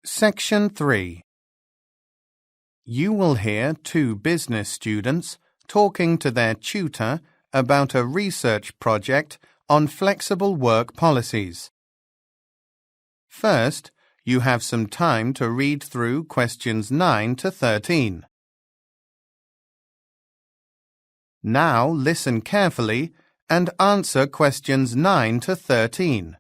Section 3. You will hear two business students talking to their tutor about a research project on flexible work policies. First, you have some time to read through questions 9 to 13. Now listen carefully and answer questions 9 to 13.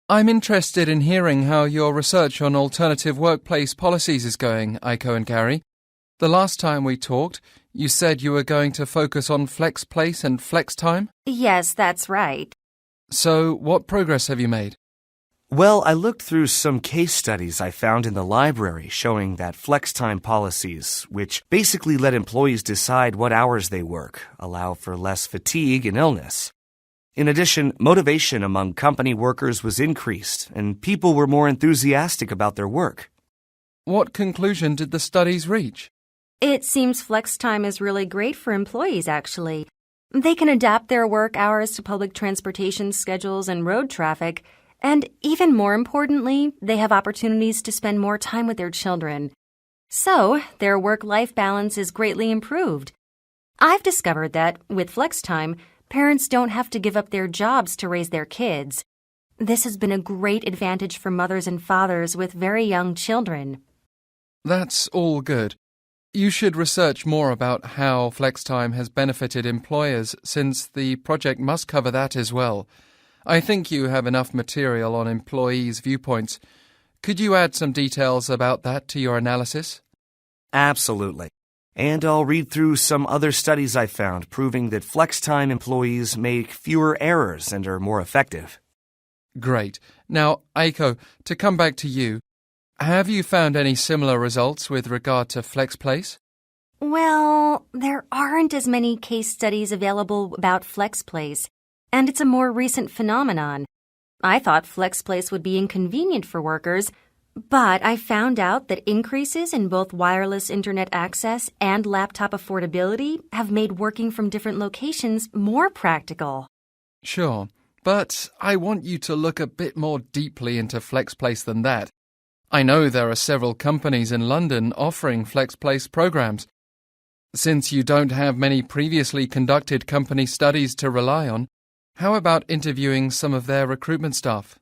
I'm interested in hearing how your research on alternative workplace policies is going, Aiko and Gary. The last time we talked, you said you were going to focus on flex place and flex time? Yes, that's right. So, what progress have you made? Well, I looked through some case studies I found in the library showing that flex time policies, which basically let employees decide what hours they work, allow for less fatigue and illness. In addition, motivation among company workers was increased, and people were more enthusiastic about their work. What conclusion did the studies reach? It seems flex time is really great for employees, actually. They can adapt their work hours to public transportation schedules and road traffic, and even more importantly, they have opportunities to spend more time with their children. So, their work-life balance is greatly improved. I've discovered that, with flex time, parents don't have to give up their jobs to raise their kids. This has been a great advantage for mothers and fathers with very young children. That's all good. You should research more about how flex time has benefited employers, since the project must cover that as well. I think you have enough material on employees' viewpoints. Could you add some details about that to your analysis? Absolutely. And I'll read through some other studies I found proving that flex time employees make fewer errors and are more effective. Great. Now, Aiko, to come back to you, have you found any similar results with regard to flex place? Well, there aren't as many case studies available about flex place, and it's a more recent phenomenon. I thought flex place would be inconvenient for workers, but I found out that increases in both wireless internet access and laptop affordability have made working from different locations more practical. Sure, but I want you to look a bit more deeply into FlexPlace than that. I know there are several companies in London offering FlexPlace programs. Since you don't have many previously conducted company studies to rely on, how about interviewing some of their recruitment staff?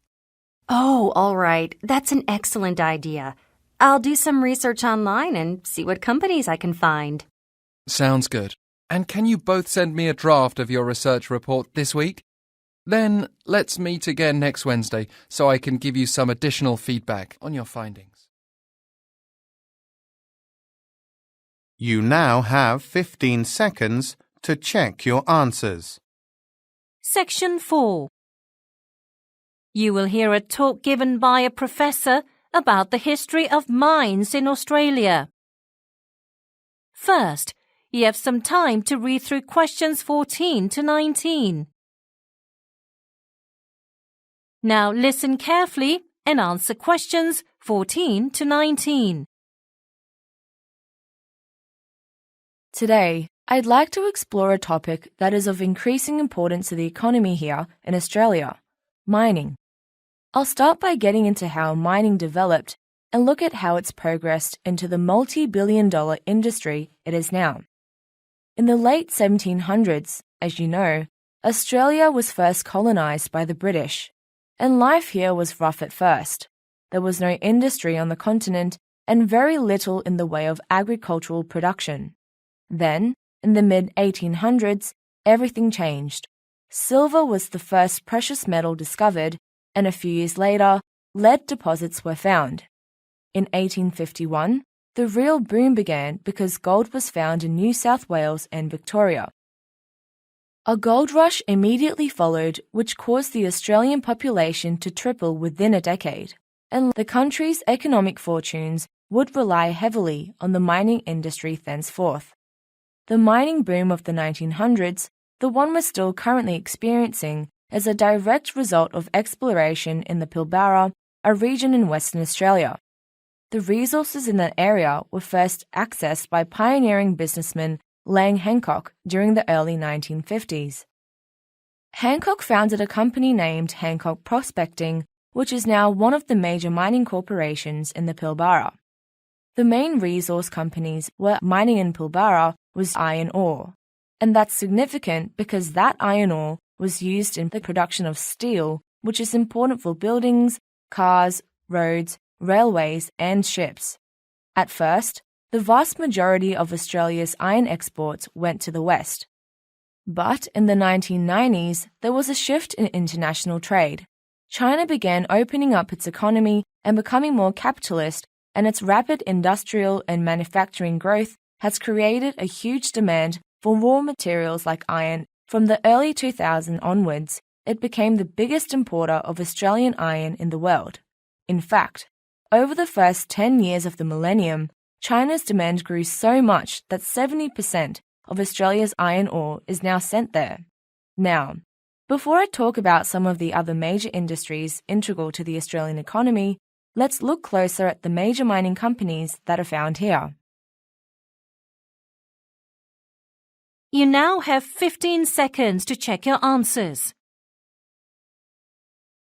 Oh, all right. That's an excellent idea. I'll do some research online and see what companies I can find. Sounds good. And can you both send me a draft of your research report this week? Then let's meet again next Wednesday so I can give you some additional feedback on your findings. You now have 15 seconds to check your answers. Section 4. You will hear a talk given by a professor about the history of mines in Australia. First, you have some time to read through questions 14 to 19. Now listen carefully and answer questions 14 to 19. Today, I'd like to explore a topic that is of increasing importance to the economy here in Australia: mining. I'll start by getting into how mining developed and look at how it's progressed into the multi-billion-dollar industry it is now. In the late 1700s, as you know, Australia was first colonised by the British, and life here was rough at first. There was no industry on the continent and very little in the way of agricultural production. Then, in the mid-1800s, everything changed. Silver was the first precious metal discovered, and a few years later, lead deposits were found. In 1851, the real boom began because gold was found in New South Wales and Victoria. A gold rush immediately followed, which caused the Australian population to triple within a decade, and the country's economic fortunes would rely heavily on the mining industry thenceforth. The mining boom of the 1900s, the one we're still currently experiencing, is a direct result of exploration in the Pilbara, a region in Western Australia. The resources in that area were first accessed by pioneering businessman Lang Hancock during the early 1950s. Hancock founded a company named Hancock Prospecting, which is now one of the major mining corporations in the Pilbara. The main resource companies were mining in Pilbara was iron ore, and that's significant because that iron ore was used in the production of steel, which is important for buildings, cars, roads, railways, and ships. At first, the vast majority of Australia's iron exports went to the West. But in the 1990s, there was a shift in international trade. China began opening up its economy and becoming more capitalist, and its rapid industrial and manufacturing growth has created a huge demand for raw materials like iron. From the early 2000s onwards, it became the biggest importer of Australian iron in the world. In fact, over the first 10 years of the millennium, China's demand grew so much that 70% of Australia's iron ore is now sent there. Now, before I talk about some of the other major industries integral to the Australian economy, let's look closer at the major mining companies that are found here. You now have 15 seconds to check your answers.